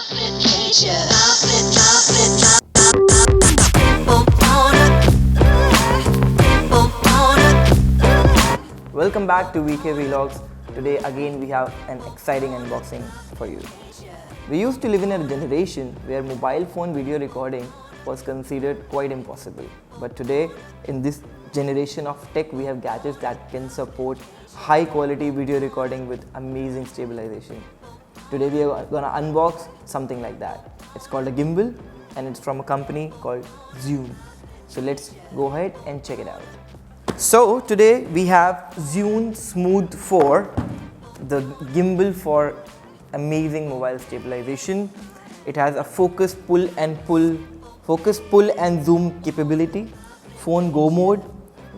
Welcome back to VK Vlogs. Today again we have an exciting unboxing for you. We used to live in a generation where mobile phone video recording was considered quite impossible. But today, in this generation of tech, we have gadgets that can support high quality video recording with amazing stabilization. Today we are gonna unbox something like that. It's called a gimbal and it's from a company called Zhiyun. So let's go ahead and check it out. So today we have Zhiyun Smooth 4, the gimbal for amazing mobile stabilization. It has a focus pull and zoom capability, phone go mode,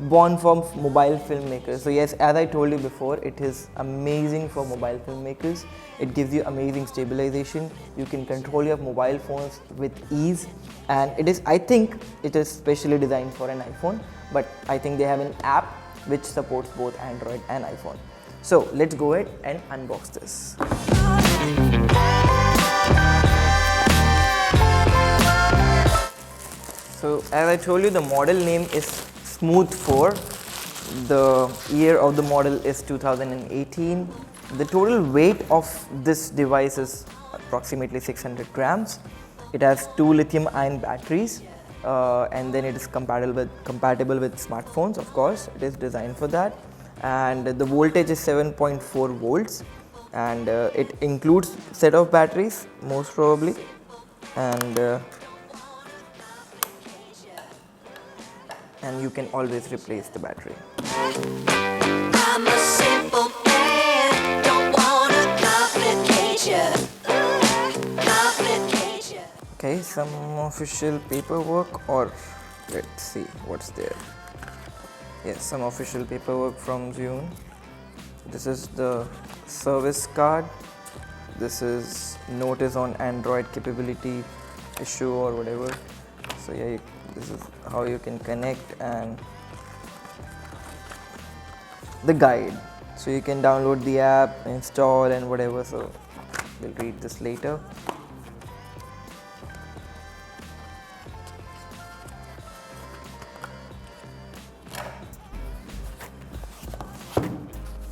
born for mobile filmmakers. So yes, as I told you before, it is amazing for mobile filmmakers. It gives you amazing stabilization. You can control your mobile phones with ease, and I think it is specially designed for an iPhone, but I think they have an app which supports both Android and iPhone. So let's go ahead and unbox this. So as I told you, the model name is Smooth 4. The year of the model is 2018. The total weight of this device is approximately 600 grams. It has 2 lithium-ion batteries, and then it is compatible with smartphones. Of course, it is designed for that. And the voltage is 7.4 volts, and it includes set of batteries most probably, and you can always replace the battery. I'm a simple man, don't wanna complicate you. Okay, some official paperwork, or let's see what's there. Yes, some official paperwork from Zhiyun. This is the service card. This is notice on Android capability issue or whatever. So yeah, this is how you can connect, and the guide. So you can download the app, install and whatever. So we'll read this later.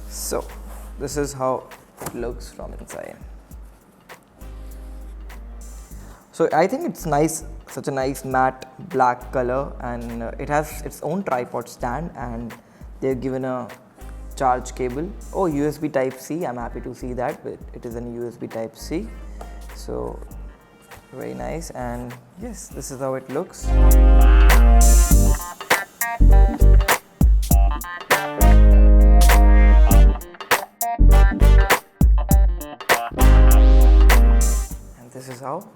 So this is how it looks from inside. So I think it's nice, such a nice matte black color, and it has its own tripod stand, and they've given a charge cable. Oh, USB type C, I'm happy to see that, but it is an USB type C. So very nice, and yes, this is how it looks. And this is how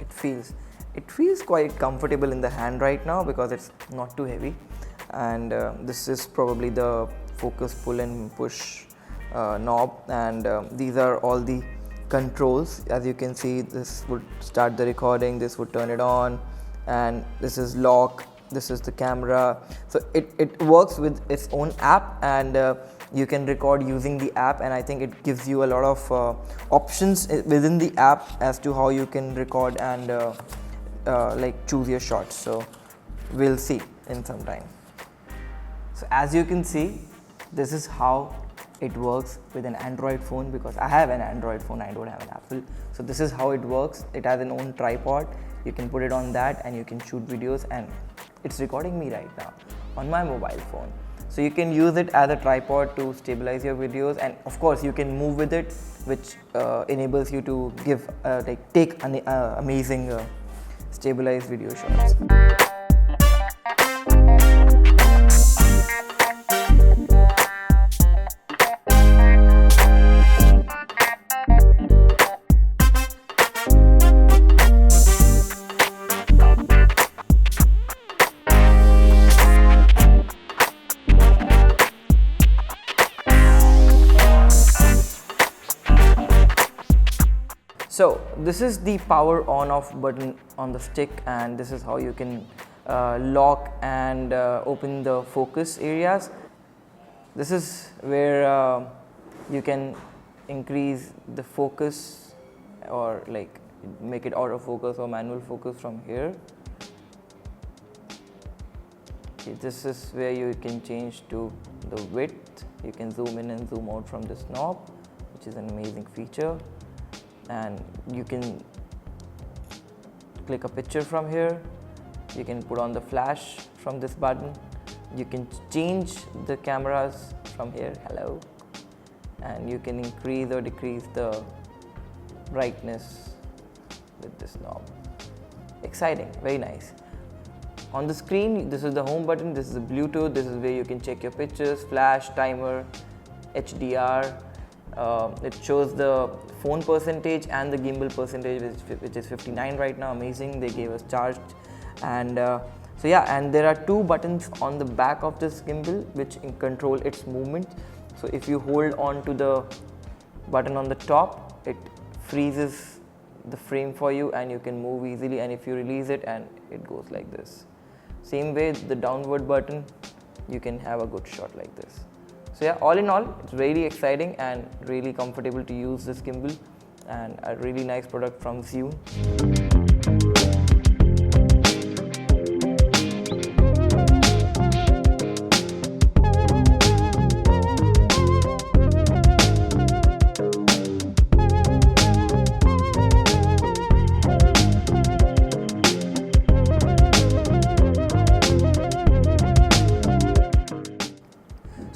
it feels. It feels quite comfortable in the hand right now because it's not too heavy, and this is probably the focus pull and push knob, and these are all the controls. As you can see, this would start the recording, this would turn it on, and this is lock, this is the camera. So it works with its own app, and you can record using the app, and I think it gives you a lot of options within the app as to how you can record and like choose your shots. So we'll see in some time. So as you can see, this is how it works with an Android phone, because I have an Android phone, I don't have an Apple. So this is how it works. It has an own tripod. You can put it on that and you can shoot videos, and it's recording me right now on my mobile phone. So you can use it as a tripod to stabilize your videos, and of course you can move with it, which enables you to give take amazing stabilized video shots. So this is the power on off button on the stick, and this is how you can lock and open the focus areas. This is where you can increase the focus or like make it autofocus or manual focus from here. Okay, this is where you can change to the width. You can zoom in and zoom out from this knob, which is an amazing feature. And you can click a picture from here. You can put on the flash from this button. You can change the cameras from here, hello. And you can increase or decrease the brightness with this knob. Exciting, very nice. On the screen, this is the home button, this is the Bluetooth, this is where you can check your pictures, flash, timer, HDR. It shows the phone percentage and the gimbal percentage, which is 59 right now, amazing, they gave us charged. And so yeah, and there are two buttons on the back of this gimbal which control its movement. So if you hold on to the button on the top, it freezes the frame for you and you can move easily, and if you release it, and it goes like this. Same way, the downward button, you can have a good shot like this. So yeah, all in all, it's really exciting and really comfortable to use this gimbal, and a really nice product from Zhiyun.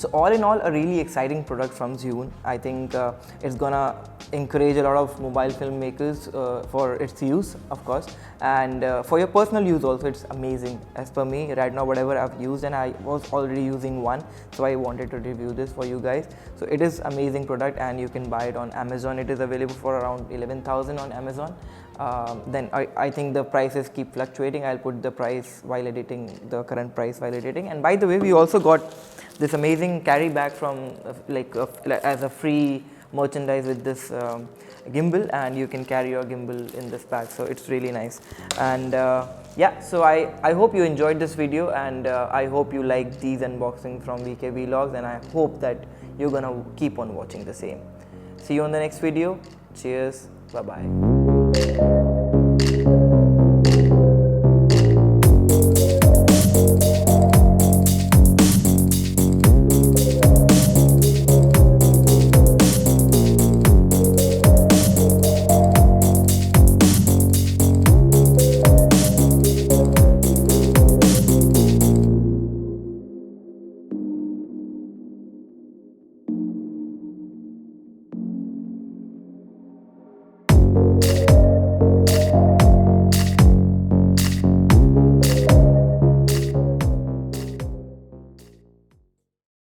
So all in all, a really exciting product from Zhiyun. I think it's gonna encourage a lot of mobile filmmakers for its use, of course, and for your personal use also, it's amazing. As per me, right now, whatever I've used, and I was already using one, so I wanted to review this for you guys. So it is amazing product, and you can buy it on Amazon. It is available for around 11,000 on Amazon. Then I think the prices keep fluctuating. I'll put the price while editing, the current price while editing. And by the way, we also got this amazing carry bag from as a free merchandise with this gimbal, and you can carry your gimbal in this bag, so it's really nice. And yeah, so I hope you enjoyed this video, and I hope you like these unboxing from VK Vlogs, and I hope that you're gonna keep on watching the same. See you on the next video. Cheers, bye bye.